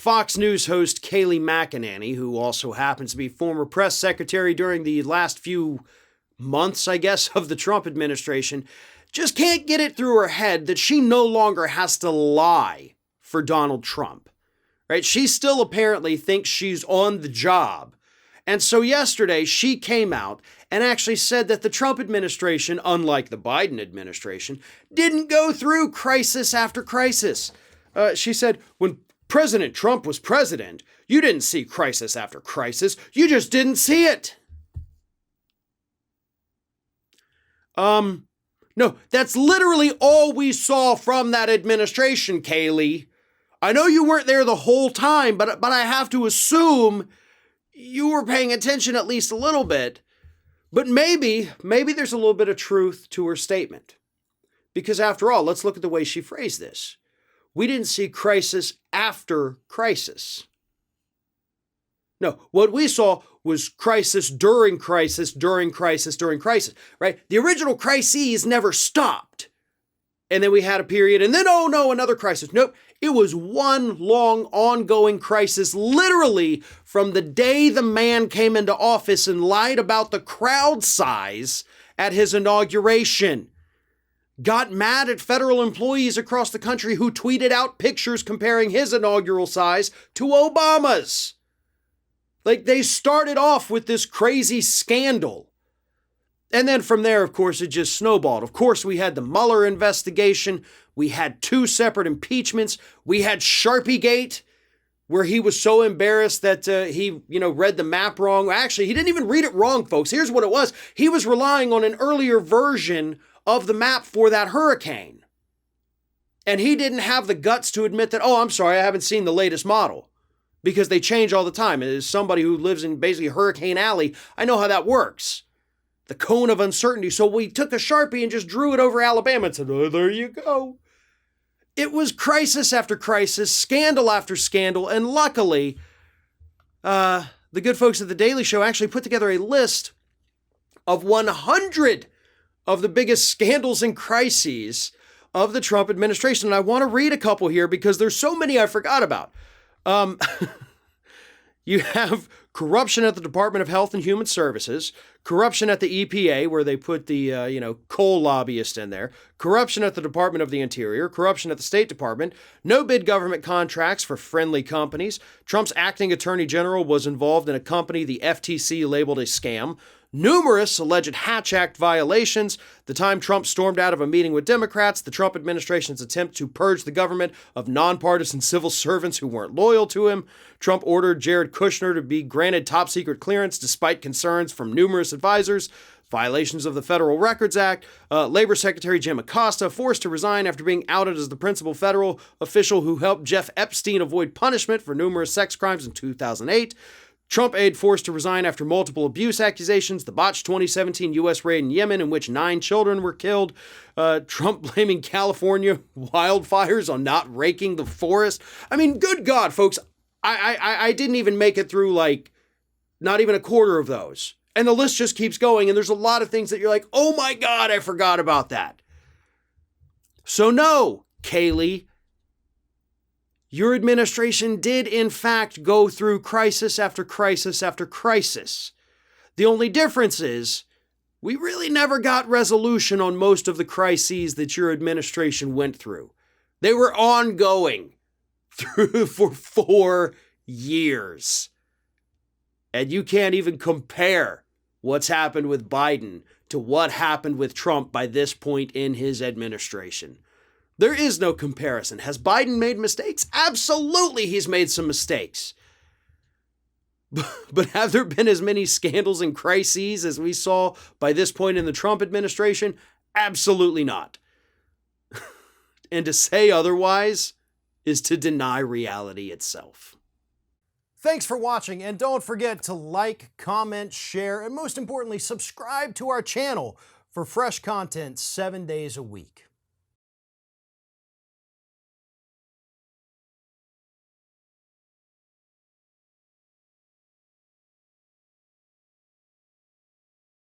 Fox News host Kayleigh McEnany, who also happens to be former press secretary during the last few months, I guess, of the Trump administration, just can't get it through her head that she no longer has to lie for Donald Trump, right? She still apparently thinks she's on the job. And so yesterday she came out and actually said that the Trump administration, unlike the Biden administration, didn't go through crisis after crisis. She said, when President Trump was president, you didn't see crisis after crisis. You just didn't see it. No, that's literally all we saw from that administration, Kayleigh. I know you weren't there the whole time, but I have to assume you were paying attention at least a little bit. But maybe there's a little bit of truth to her statement. Because after all, let's look at the way she phrased this. We didn't see crisis after crisis. No, what we saw was crisis during crisis, during crisis, during crisis, right? The original crises never stopped. And then we had a period, and then, oh no, another crisis. Nope, it was one long ongoing crisis, literally from the day the man came into office and lied about the crowd size at his inauguration. Got mad at federal employees across the country who tweeted out pictures comparing his inaugural size to Obama's. Like, they started off with this crazy scandal. And then from there, of course, it just snowballed. Of course, we had the Mueller investigation. We had 2 separate impeachments. We had Sharpiegate, where he was so embarrassed that he read the map wrong. Actually, he didn't even read it wrong, folks. Here's what it was. He was relying on an earlier version of the map for that hurricane. And he didn't have the guts to admit that, oh, I'm sorry, I haven't seen the latest model. Because they change all the time. As somebody who lives in basically Hurricane Alley, I know how that works. The cone of uncertainty. So we took a Sharpie and just drew it over Alabama and said, oh, there you go. It was crisis after crisis, scandal after scandal, and luckily, the good folks at The Daily Show actually put together a list of 100 of the biggest scandals and crises of the Trump administration. And I want to read a couple here because there's so many I forgot about. You have corruption at the Department of Health and Human Services, corruption at the EPA, where they put the, coal lobbyist in there, corruption at the Department of the Interior, corruption at the State Department, no bid government contracts for friendly companies. Trump's acting attorney general was involved in a company the FTC labeled a scam. Numerous alleged Hatch Act violations. The time Trump stormed out of a meeting with Democrats, the Trump administration's attempt to purge the government of nonpartisan civil servants who weren't loyal to him. Trump ordered Jared Kushner to be granted top-secret clearance despite concerns from numerous advisors. Violations of the Federal Records Act. Labor Secretary Jim Acosta forced to resign after being outed as the principal federal official who helped Jeff Epstein avoid punishment for numerous sex crimes in 2008. Trump aide forced to resign after multiple abuse accusations, the botched 2017 U.S. raid in Yemen in which 9 children were killed, Trump blaming California wildfires on not raking the forest. I mean, good God, folks, I didn't even make it through, not even a quarter of those. And the list just keeps going, and there's a lot of things that you're like, oh my God, I forgot about that. So no, Kayleigh, your administration did, in fact, go through crisis after crisis after crisis. The only difference is we really never got resolution on most of the crises that your administration went through. They were ongoing for 4 years. And you can't even compare what's happened with Biden to what happened with Trump by this point in his administration. There is no comparison. Has Biden made mistakes? Absolutely, he's made some mistakes. But have there been as many scandals and crises as we saw by this point in the Trump administration? Absolutely not. And to say otherwise is to deny reality itself. Thanks for watching, and don't forget to like, comment, share, and most importantly, subscribe to our channel for fresh content 7 days a week.